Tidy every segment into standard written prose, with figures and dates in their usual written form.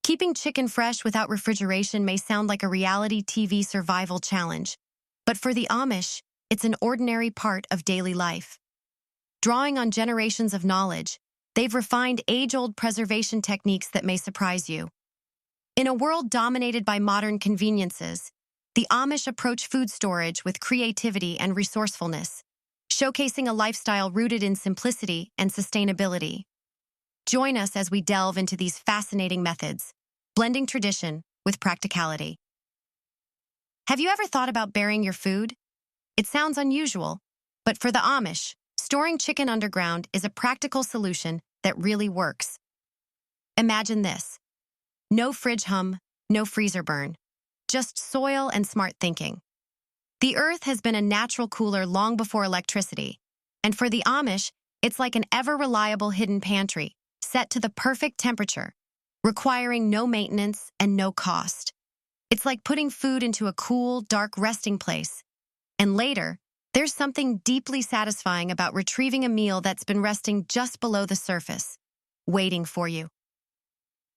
Keeping chicken fresh without refrigeration may sound like a reality TV survival challenge, but for the Amish, it's an ordinary part of daily life. Drawing on generations of knowledge, they've refined age-old preservation techniques that may surprise you. In a world dominated by modern conveniences, the Amish approach food storage with creativity and resourcefulness, showcasing a lifestyle rooted in simplicity and sustainability. Join us as we delve into these fascinating methods, blending tradition with practicality. Have you ever thought about burying your food? It sounds unusual, but for the Amish, storing chicken underground is a practical solution that really works. Imagine this: no fridge hum, no freezer burn, just soil and smart thinking. The earth has been a natural cooler long before electricity, and for the Amish, it's like an ever-reliable hidden pantry, set to the perfect temperature, requiring no maintenance and no cost. It's like putting food into a cool, dark resting place. And later, there's something deeply satisfying about retrieving a meal that's been resting just below the surface, waiting for you.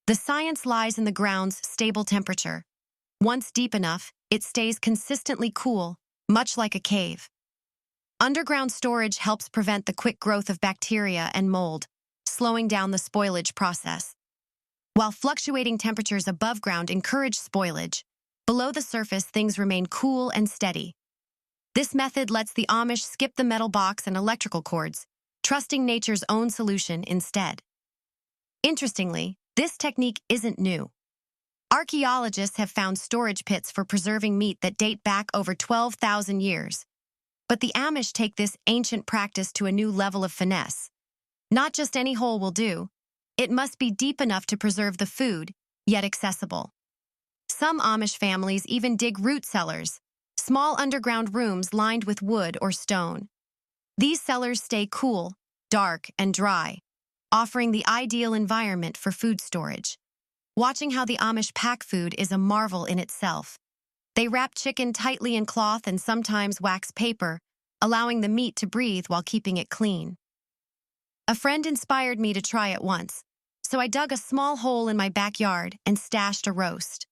The science lies in the ground's stable temperature. Once deep enough, it stays consistently cool, much like a cave. Underground storage helps prevent the quick growth of bacteria and mold, slowing down the spoilage process. While fluctuating temperatures above ground encourage spoilage, below the surface things remain cool and steady. This method lets the Amish skip the metal box and electrical cords, trusting nature's own solution instead. Interestingly, this technique isn't new. Archaeologists have found storage pits for preserving meat that date back over 12,000 years. But the Amish take this ancient practice to a new level of finesse. Not just any hole will do. It must be deep enough to preserve the food, yet accessible. Some Amish families even dig root cellars, small underground rooms lined with wood or stone. These cellars stay cool, dark, and dry, offering the ideal environment for food storage. Watching how the Amish pack food is a marvel in itself. They wrap chicken tightly in cloth and sometimes wax paper, allowing the meat to breathe while keeping it clean. A friend inspired me to try it once, so I dug a small hole in my backyard and stashed a roast.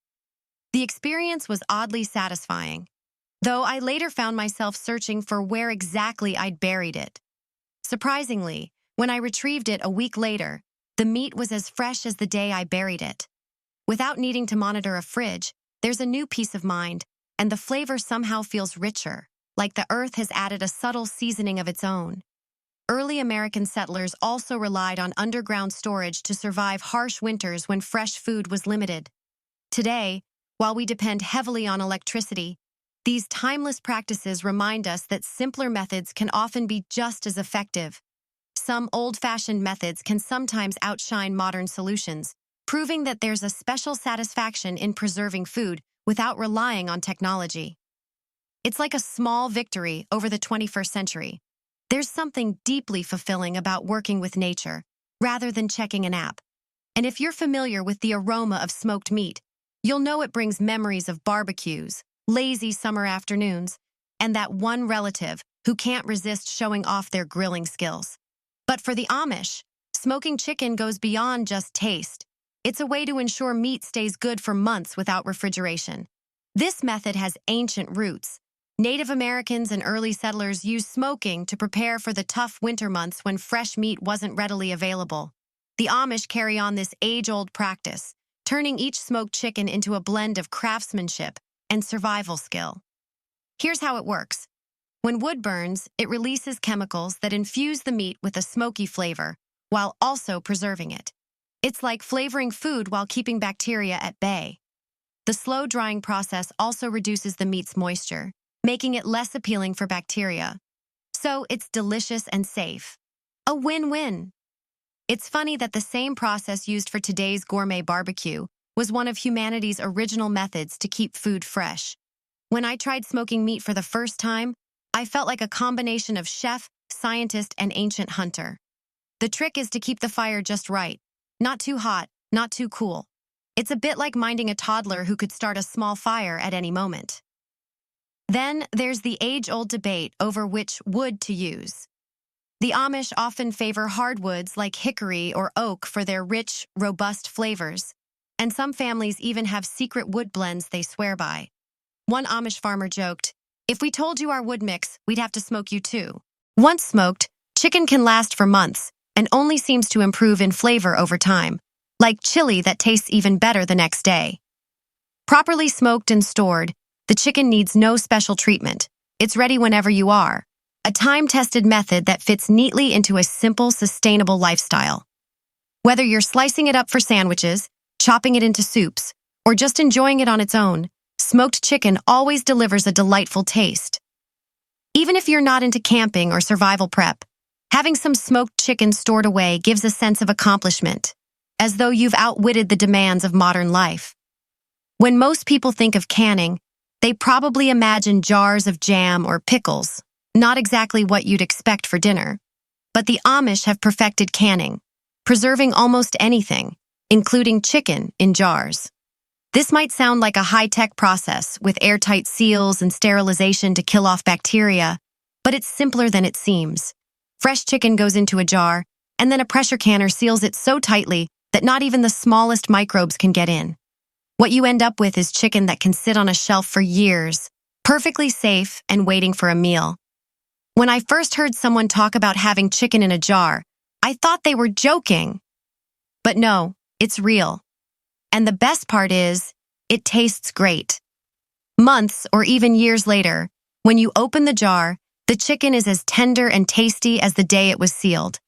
The experience was oddly satisfying, though I later found myself searching for where exactly I'd buried it. Surprisingly, when I retrieved it a week later, the meat was as fresh as the day I buried it. Without needing to monitor a fridge, there's a new peace of mind, and the flavor somehow feels richer, like the earth has added a subtle seasoning of its own. Early American settlers also relied on underground storage to survive harsh winters when fresh food was limited. Today, while we depend heavily on electricity, these timeless practices remind us that simpler methods can often be just as effective. Some old-fashioned methods can sometimes outshine modern solutions, proving that there's a special satisfaction in preserving food without relying on technology. It's like a small victory over the 21st century. There's something deeply fulfilling about working with nature, rather than checking an app. And if you're familiar with the aroma of smoked meat, you'll know it brings memories of barbecues, lazy summer afternoons, and that one relative who can't resist showing off their grilling skills. But for the Amish, smoking chicken goes beyond just taste. It's a way to ensure meat stays good for months without refrigeration. This method has ancient roots. Native Americans and early settlers used smoking to prepare for the tough winter months when fresh meat wasn't readily available. The Amish carry on this age-old practice, turning each smoked chicken into a blend of craftsmanship and survival skill. Here's how it works. When wood burns, it releases chemicals that infuse the meat with a smoky flavor, while also preserving it. It's like flavoring food while keeping bacteria at bay. The slow drying process also reduces the meat's moisture, making it less appealing for bacteria. So it's delicious and safe. A win-win. It's funny that the same process used for today's gourmet barbecue was one of humanity's original methods to keep food fresh. When I tried smoking meat for the first time, I felt like a combination of chef, scientist, and ancient hunter. The trick is to keep the fire just right. Not too hot, not too cool. It's a bit like minding a toddler who could start a small fire at any moment. Then there's the age-old debate over which wood to use. The Amish often favor hardwoods like hickory or oak for their rich, robust flavors, And some families even have secret wood blends they swear by. One Amish farmer joked, "If we told you our wood mix, we'd have to smoke you too." Once smoked, chicken can last for months and only seems to improve in flavor over time, like chili that tastes even better the next day. Properly smoked and stored, the chicken needs no special treatment. It's ready whenever you are, a time-tested method that fits neatly into a simple, sustainable lifestyle. Whether you're slicing it up for sandwiches, chopping it into soups, or just enjoying it on its own, smoked chicken always delivers a delightful taste. Even if you're not into camping or survival prep, having some smoked chicken stored away gives a sense of accomplishment, as though you've outwitted the demands of modern life. When most people think of canning, they probably imagine jars of jam or pickles, not exactly what you'd expect for dinner. But the Amish have perfected canning, preserving almost anything, including chicken, in jars. This might sound like a high-tech process with airtight seals and sterilization to kill off bacteria, but it's simpler than it seems. Fresh chicken goes into a jar, and then a pressure canner seals it so tightly that not even the smallest microbes can get in. What you end up with is chicken that can sit on a shelf for years, perfectly safe and waiting for a meal. When I first heard someone talk about having chicken in a jar, I thought they were joking. But no, it's real. And the best part is, it tastes great. Months or even years later, when you open the jar, the chicken is as tender and tasty as the day it was sealed.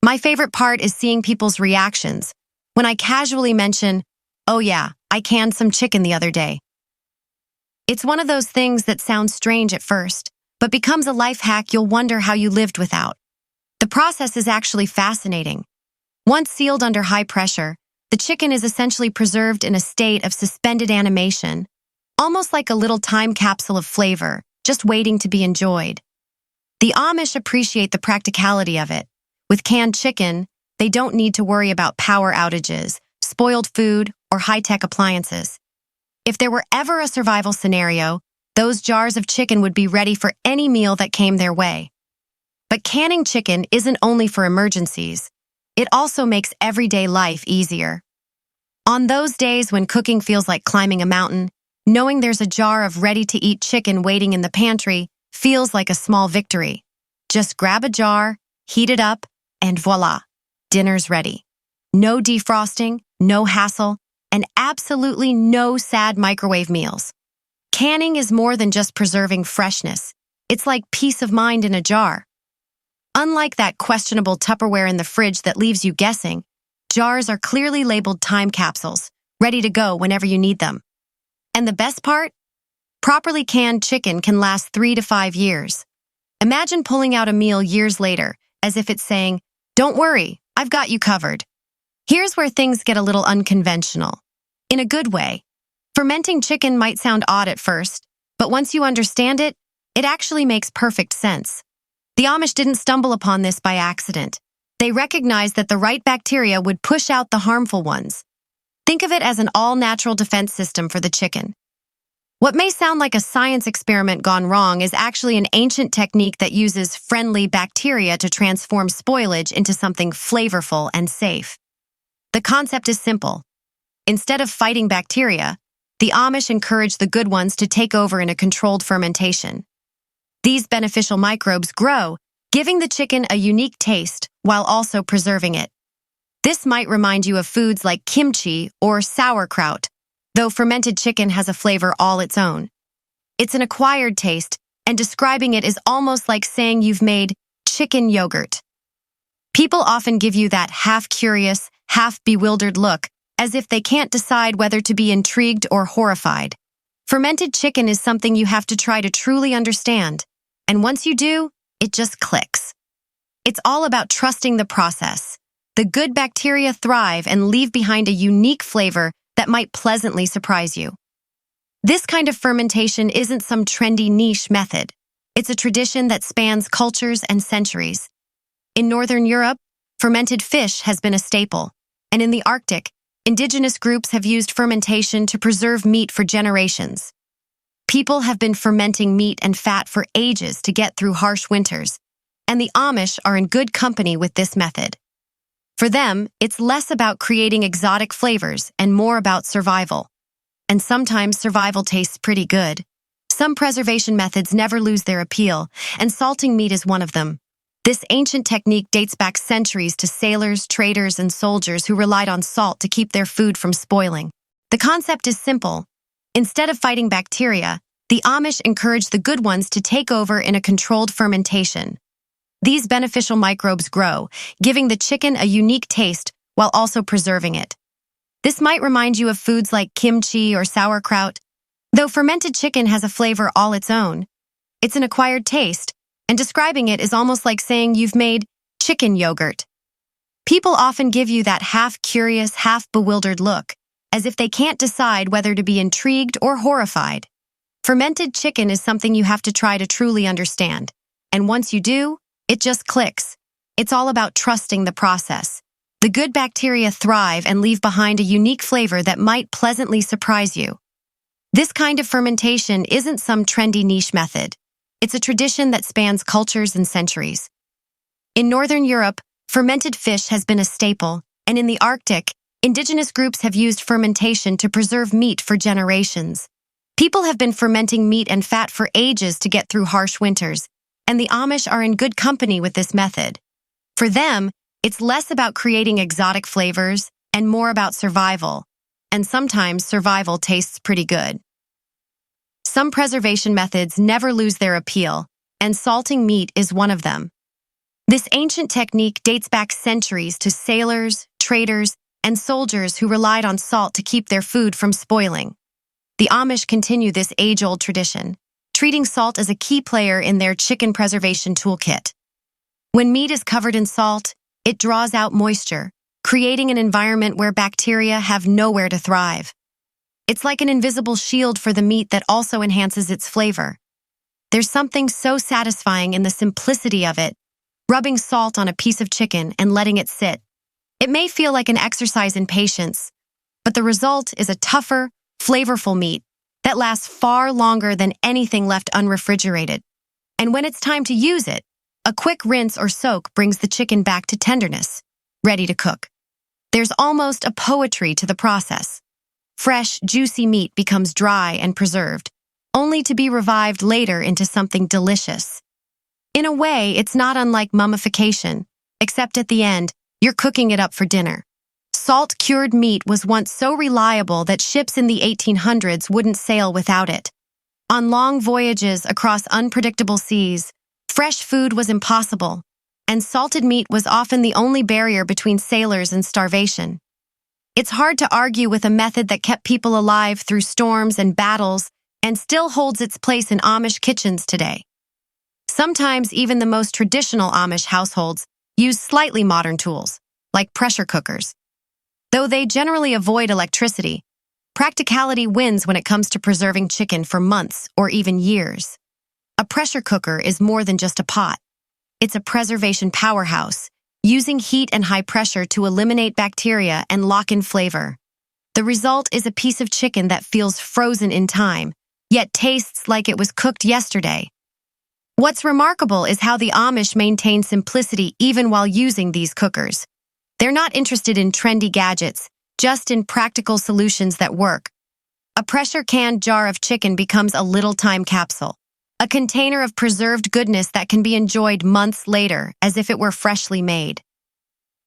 My favorite part is seeing people's reactions when I casually mention, "Oh yeah, I canned some chicken the other day." It's one of those things that sounds strange at first, but becomes a life hack you'll wonder how you lived without. The process is actually fascinating. Once sealed under high pressure, the chicken is essentially preserved in a state of suspended animation, almost like a little time capsule of flavor, just waiting to be enjoyed. The Amish appreciate the practicality of it. With canned chicken, they don't need to worry about power outages, spoiled food, or high-tech appliances. If there were ever a survival scenario, those jars of chicken would be ready for any meal that came their way. But canning chicken isn't only for emergencies. It also makes everyday life easier. On those days when cooking feels like climbing a mountain, knowing there's a jar of ready-to-eat chicken waiting in the pantry feels like a small victory. Just grab a jar, heat it up, and voila, dinner's ready. No defrosting, no hassle, and absolutely no sad microwave meals. Canning is more than just preserving freshness. It's like peace of mind in a jar. Unlike that questionable Tupperware in the fridge that leaves you guessing, jars are clearly labeled time capsules, ready to go whenever you need them. And the best part? Properly canned chicken can last 3 to 5 years. Imagine pulling out a meal years later, as if it's saying, "Don't worry, I've got you covered." Here's where things get a little unconventional. In a good way. Fermenting chicken might sound odd at first, but once you understand it, it actually makes perfect sense. The Amish didn't stumble upon this by accident. They recognized that the right bacteria would push out the harmful ones. Think of it as an all-natural defense system for the chicken. What may sound like a science experiment gone wrong is actually an ancient technique that uses friendly bacteria to transform spoilage into something flavorful and safe. The concept is simple. Instead of fighting bacteria, the Amish encourage the good ones to take over in a controlled fermentation. These beneficial microbes grow, giving the chicken a unique taste while also preserving it. This might remind you of foods like kimchi or sauerkraut, though fermented chicken has a flavor all its own. It's an acquired taste, and describing it is almost like saying you've made chicken yogurt. People often give you that half-curious, half-bewildered look, as if they can't decide whether to be intrigued or horrified. Fermented chicken is something you have to try to truly understand, and once you do, it just clicks. It's all about trusting the process. The good bacteria thrive and leave behind a unique flavor that might pleasantly surprise you. This kind of fermentation isn't some trendy niche method. It's a tradition that spans cultures and centuries. In Northern Europe, fermented fish has been a staple, and in the Arctic, indigenous groups have used fermentation to preserve meat for generations. People have been fermenting meat and fat for ages to get through harsh winters, and the Amish are in good company with this method. For them, it's less about creating exotic flavors and more about survival. And sometimes survival tastes pretty good. Some preservation methods never lose their appeal, and salting meat is one of them. This ancient technique dates back centuries to sailors, traders, and soldiers who relied on salt to keep their food from spoiling. The concept is simple. Instead of fighting bacteria, the Amish encouraged the good ones to take over in a controlled fermentation. These beneficial microbes grow, giving the chicken a unique taste while also preserving it. This might remind you of foods like kimchi or sauerkraut. Though fermented chicken has a flavor all its own, it's an acquired taste, and describing it is almost like saying you've made chicken yogurt. People often give you that half-curious, half-bewildered look, as if they can't decide whether to be intrigued or horrified. Fermented chicken is something you have to try to truly understand, and once you do, it just clicks. It's all about trusting the process. The good bacteria thrive and leave behind a unique flavor that might pleasantly surprise you. This kind of fermentation isn't some trendy niche method. It's a tradition that spans cultures and centuries. In Northern Europe, fermented fish has been a staple, and in the Arctic, indigenous groups have used fermentation to preserve meat for generations. People have been fermenting meat and fat for ages to get through harsh winters, and the Amish are in good company with this method. For them, it's less about creating exotic flavors and more about survival, and sometimes survival tastes pretty good. Some preservation methods never lose their appeal, and salting meat is one of them. This ancient technique dates back centuries to sailors, traders, and soldiers who relied on salt to keep their food from spoiling. The Amish continue this age-old tradition, treating salt as a key player in their chicken preservation toolkit. When meat is covered in salt, it draws out moisture, creating an environment where bacteria have nowhere to thrive. It's like an invisible shield for the meat that also enhances its flavor. There's something so satisfying in the simplicity of it, rubbing salt on a piece of chicken and letting it sit. It may feel like an exercise in patience, but the result is a tougher, flavorful meat that lasts far longer than anything left unrefrigerated. And when it's time to use it, a quick rinse or soak brings the chicken back to tenderness, ready to cook. There's almost a poetry to the process. Fresh, juicy meat becomes dry and preserved, only to be revived later into something delicious. In a way, it's not unlike mummification, except at the end, you're cooking it up for dinner. Salt-cured meat was once so reliable that ships in the 1800s wouldn't sail without it. On long voyages across unpredictable seas, fresh food was impossible, and salted meat was often the only barrier between sailors and starvation. It's hard to argue with a method that kept people alive through storms and battles and still holds its place in Amish kitchens today. Sometimes even the most traditional Amish households use slightly modern tools, like pressure cookers. Though they generally avoid electricity, practicality wins when it comes to preserving chicken for months or even years. A pressure cooker is more than just a pot. It's a preservation powerhouse, using heat and high pressure to eliminate bacteria and lock in flavor. The result is a piece of chicken that feels frozen in time, yet tastes like it was cooked yesterday. What's remarkable is how the Amish maintain simplicity even while using these cookers. They're not interested in trendy gadgets, just in practical solutions that work. A pressure-canned jar of chicken becomes a little time capsule, a container of preserved goodness that can be enjoyed months later as if it were freshly made.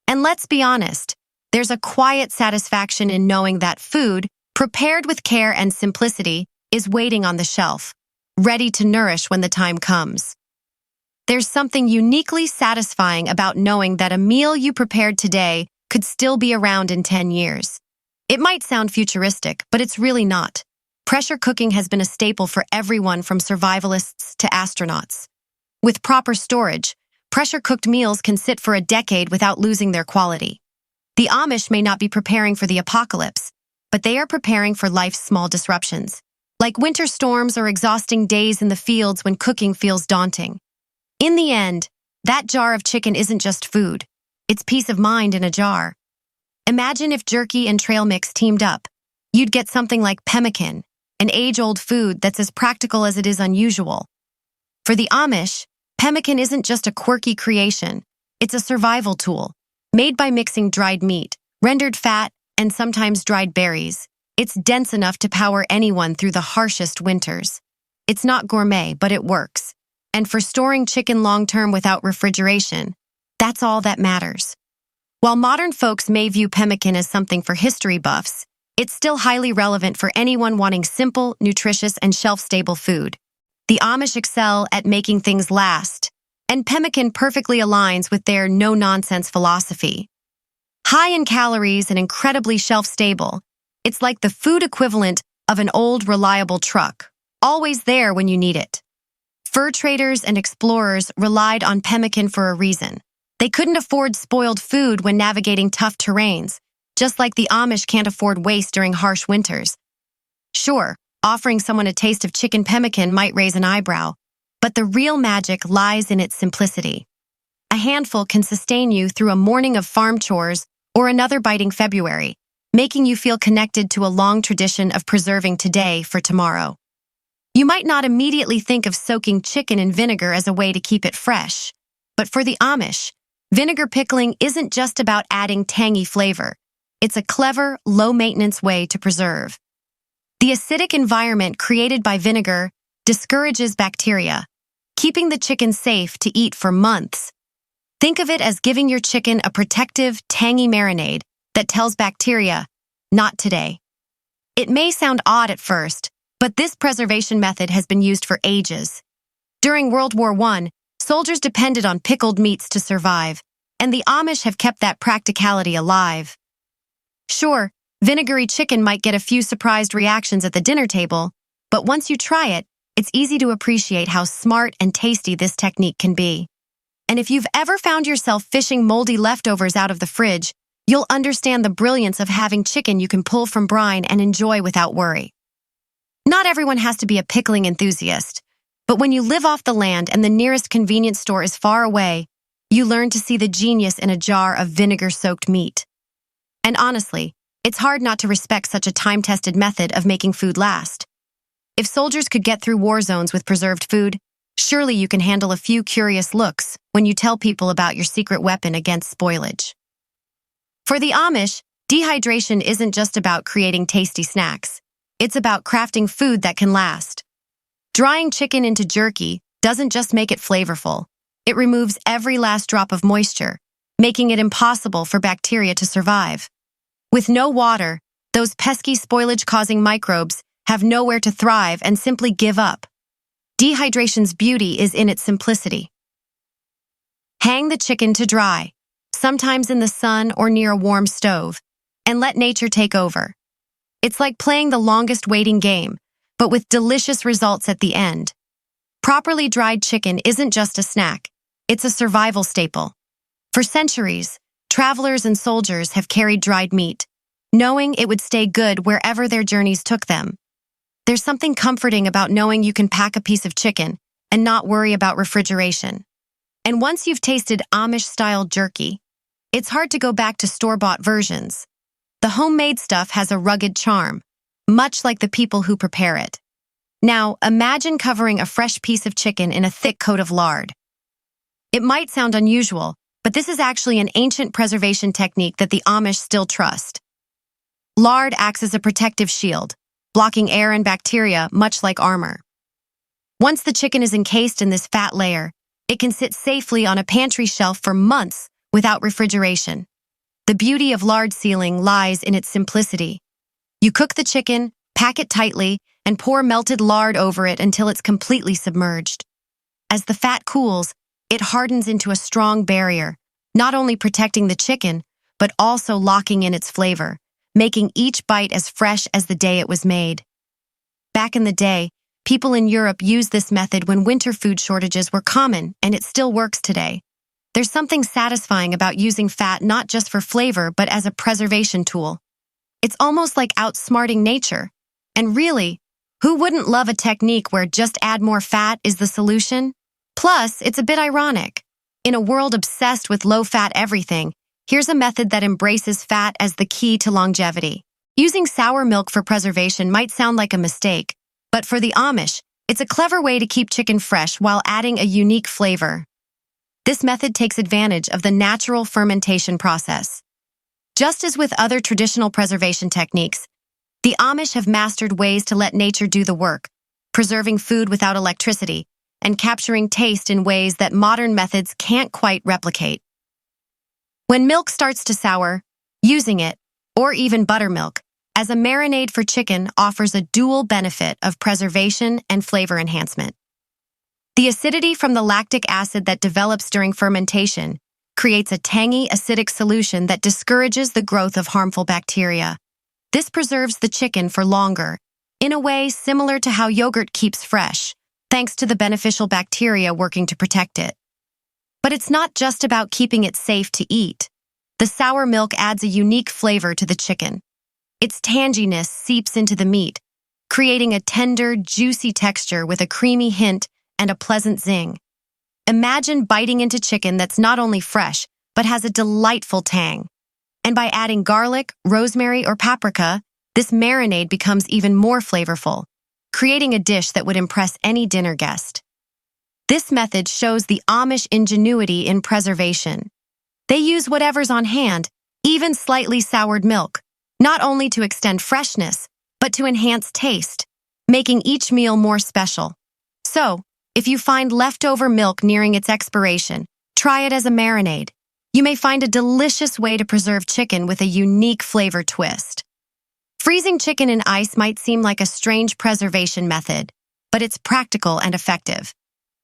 And let's be honest, there's a quiet satisfaction in knowing that food, prepared with care and simplicity, is waiting on the shelf, ready to nourish when the time comes. There's something uniquely satisfying about knowing that a meal you prepared today could still be around in 10 years. It might sound futuristic, but it's really not. Pressure cooking has been a staple for everyone from survivalists to astronauts. With proper storage, pressure-cooked meals can sit for a decade without losing their quality. The Amish may not be preparing for the apocalypse, but they are preparing for life's small disruptions, like winter storms or exhausting days in the fields when cooking feels daunting. In the end, that jar of chicken isn't just food. It's peace of mind in a jar. Imagine if jerky and trail mix teamed up. You'd get something like pemmican, an age-old food that's as practical as it is unusual. For the Amish, pemmican isn't just a quirky creation. It's a survival tool, Made by mixing dried meat, rendered fat, and sometimes dried berries, it's dense enough to power anyone through the harshest winters. It's not gourmet, but it works. And for storing chicken long-term without refrigeration, that's all that matters. While modern folks may view pemmican as something for history buffs, it's still highly relevant for anyone wanting simple, nutritious, and shelf-stable food. The Amish excel at making things last, and pemmican perfectly aligns with their no-nonsense philosophy. High in calories and incredibly shelf-stable, it's like the food equivalent of an old, reliable truck, always there when you need it. Fur traders and explorers relied on pemmican for a reason. They couldn't afford spoiled food when navigating tough terrains, just like the Amish can't afford waste during harsh winters. Sure, offering someone a taste of chicken pemmican might raise an eyebrow, but the real magic lies in its simplicity. A handful can sustain you through a morning of farm chores or another biting February, making you feel connected to a long tradition of preserving today for tomorrow. You might not immediately think of soaking chicken in vinegar as a way to keep it fresh, but for the Amish, vinegar pickling isn't just about adding tangy flavor. It's a clever, low-maintenance way to preserve. The acidic environment created by vinegar discourages bacteria, keeping the chicken safe to eat for months. Think of it as giving your chicken a protective, tangy marinade that tells bacteria, not today. It may sound odd at first, but this preservation method has been used for ages. During World War I, soldiers depended on pickled meats to survive, and the Amish have kept that practicality alive. Sure, vinegary chicken might get a few surprised reactions at the dinner table, but once you try it, it's easy to appreciate how smart and tasty this technique can be. And if you've ever found yourself fishing moldy leftovers out of the fridge, you'll understand the brilliance of having chicken you can pull from brine and enjoy without worry. Not everyone has to be a pickling enthusiast, but when you live off the land and the nearest convenience store is far away, you learn to see the genius in a jar of vinegar-soaked meat. And honestly, it's hard not to respect such a time-tested method of making food last. If soldiers could get through war zones with preserved food, surely you can handle a few curious looks when you tell people about your secret weapon against spoilage. For the Amish, dehydration isn't just about creating tasty snacks. It's about crafting food that can last. Drying chicken into jerky doesn't just make it flavorful. It removes every last drop of moisture, making it impossible for bacteria to survive. With no water, those pesky spoilage-causing microbes have nowhere to thrive and simply give up. Dehydration's beauty is in its simplicity. Hang the chicken to dry, sometimes in the sun or near a warm stove, and let nature take over. It's like playing the longest waiting game, but with delicious results at the end. Properly dried chicken isn't just a snack, it's a survival staple. For centuries, travelers and soldiers have carried dried meat, knowing it would stay good wherever their journeys took them. There's something comforting about knowing you can pack a piece of chicken and not worry about refrigeration. And once you've tasted Amish-style jerky, it's hard to go back to store-bought versions. The homemade stuff has a rugged charm, much like the people who prepare it. Now, imagine covering a fresh piece of chicken in a thick coat of lard. It might sound unusual, but this is actually an ancient preservation technique that the Amish still trust. Lard acts as a protective shield, blocking air and bacteria much like armor. Once the chicken is encased in this fat layer, it can sit safely on a pantry shelf for months without refrigeration. The beauty of lard sealing lies in its simplicity. You cook the chicken, pack it tightly, and pour melted lard over it until it's completely submerged. As the fat cools, it hardens into a strong barrier, not only protecting the chicken, but also locking in its flavor, making each bite as fresh as the day it was made. Back in the day, people in Europe used this method when winter food shortages were common, and it still works today. There's something satisfying about using fat not just for flavor, but as a preservation tool. It's almost like outsmarting nature. And really, who wouldn't love a technique where just add more fat is the solution? Plus, it's a bit ironic. In a world obsessed with low-fat everything, here's a method that embraces fat as the key to longevity. Using sour milk for preservation might sound like a mistake, but for the Amish, it's a clever way to keep chicken fresh while adding a unique flavor. This method takes advantage of the natural fermentation process. Just as with other traditional preservation techniques, the Amish have mastered ways to let nature do the work, preserving food without electricity and capturing taste in ways that modern methods can't quite replicate. When milk starts to sour, using it, or even buttermilk, as a marinade for chicken offers a dual benefit of preservation and flavor enhancement. The acidity from the lactic acid that develops during fermentation creates a tangy, acidic solution that discourages the growth of harmful bacteria. This preserves the chicken for longer, in a way similar to how yogurt keeps fresh, thanks to the beneficial bacteria working to protect it. But it's not just about keeping it safe to eat. The sour milk adds a unique flavor to the chicken. Its tanginess seeps into the meat, creating a tender, juicy texture with a creamy hint and a pleasant zing. Imagine biting into chicken that's not only fresh, but has a delightful tang. And by adding garlic, rosemary, or paprika, this marinade becomes even more flavorful, creating a dish that would impress any dinner guest. This method shows the Amish ingenuity in preservation. They use whatever's on hand, even slightly soured milk, not only to extend freshness, but to enhance taste, making each meal more special. So, if you find leftover milk nearing its expiration, try it as a marinade. You may find a delicious way to preserve chicken with a unique flavor twist. Freezing chicken in ice might seem like a strange preservation method, but it's practical and effective.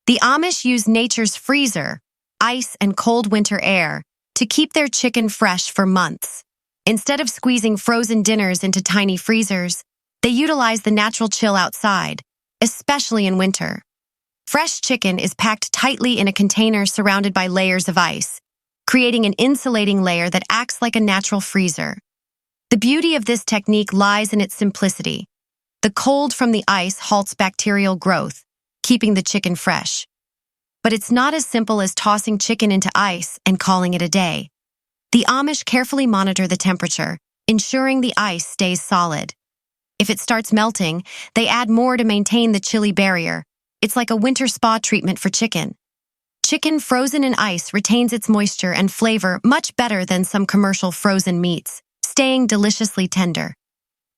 The Amish use nature's freezer, ice and cold winter air, to keep their chicken fresh for months. Instead of squeezing frozen dinners into tiny freezers, they utilize the natural chill outside, especially in winter. Fresh chicken is packed tightly in a container surrounded by layers of ice, creating an insulating layer that acts like a natural freezer. The beauty of this technique lies in its simplicity. The cold from the ice halts bacterial growth, keeping the chicken fresh. But it's not as simple as tossing chicken into ice and calling it a day. The Amish carefully monitor the temperature, ensuring the ice stays solid. If it starts melting, they add more to maintain the chilly barrier. It's like a winter spa treatment for chicken. Chicken frozen in ice retains its moisture and flavor much better than some commercial frozen meats, staying deliciously tender.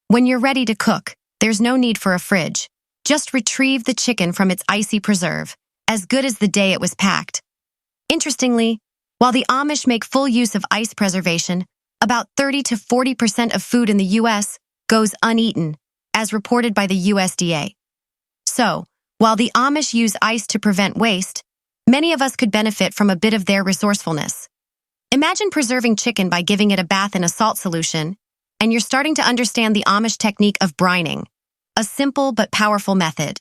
When you're ready to cook, there's no need for a fridge. Just retrieve the chicken from its icy preserve, as good as the day it was packed. Interestingly, while the Amish make full use of ice preservation, about 30 to 40% of food in the U.S. goes uneaten, as reported by the USDA. So, while the Amish use ice to prevent waste, many of us could benefit from a bit of their resourcefulness. Imagine preserving chicken by giving it a bath in a salt solution, and you're starting to understand the Amish technique of brining, a simple but powerful method.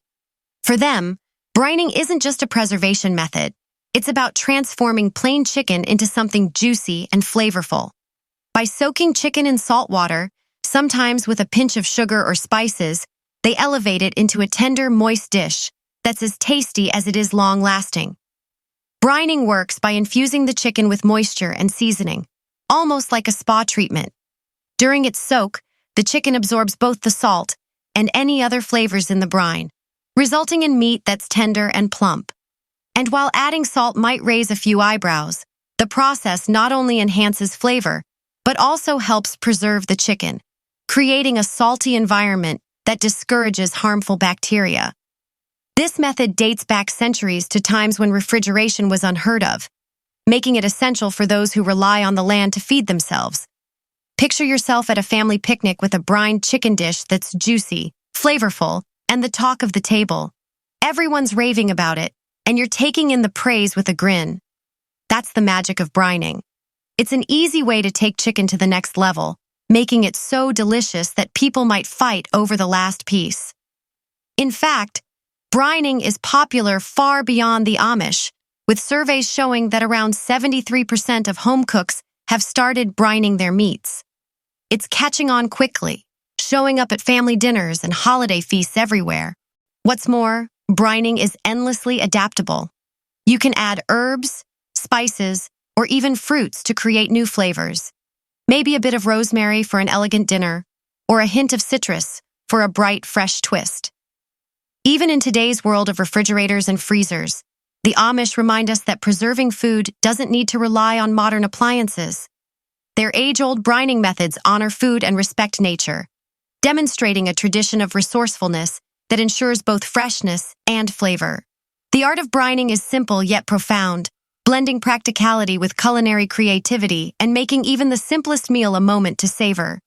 For them, brining isn't just a preservation method. It's about transforming plain chicken into something juicy and flavorful. By soaking chicken in salt water, sometimes with a pinch of sugar or spices, they elevate it into a tender, moist dish that's as tasty as it is long-lasting. Brining works by infusing the chicken with moisture and seasoning, almost like a spa treatment. During its soak, the chicken absorbs both the salt and any other flavors in the brine, resulting in meat that's tender and plump. And while adding salt might raise a few eyebrows, the process not only enhances flavor, but also helps preserve the chicken, creating a salty environment that discourages harmful bacteria. This method dates back centuries to times when refrigeration was unheard of, making it essential for those who rely on the land to feed themselves. Picture yourself at a family picnic with a brined chicken dish that's juicy, flavorful, and the talk of the table. Everyone's raving about it, and you're taking in the praise with a grin. That's the magic of brining. It's an easy way to take chicken to the next level, making it so delicious that people might fight over the last piece. In fact, brining is popular far beyond the Amish, with surveys showing that around 73% of home cooks have started brining their meats. It's catching on quickly, showing up at family dinners and holiday feasts everywhere. What's more, brining is endlessly adaptable. You can add herbs, spices, or even fruits to create new flavors. Maybe a bit of rosemary for an elegant dinner, or a hint of citrus for a bright, fresh twist. Even in today's world of refrigerators and freezers, The Amish remind us that preserving food doesn't need to rely on modern appliances. Their age-old brining methods honor food and respect nature, demonstrating a tradition of resourcefulness that ensures both freshness and flavor. The art of brining is simple yet profound, blending practicality with culinary creativity and making even the simplest meal a moment to savor.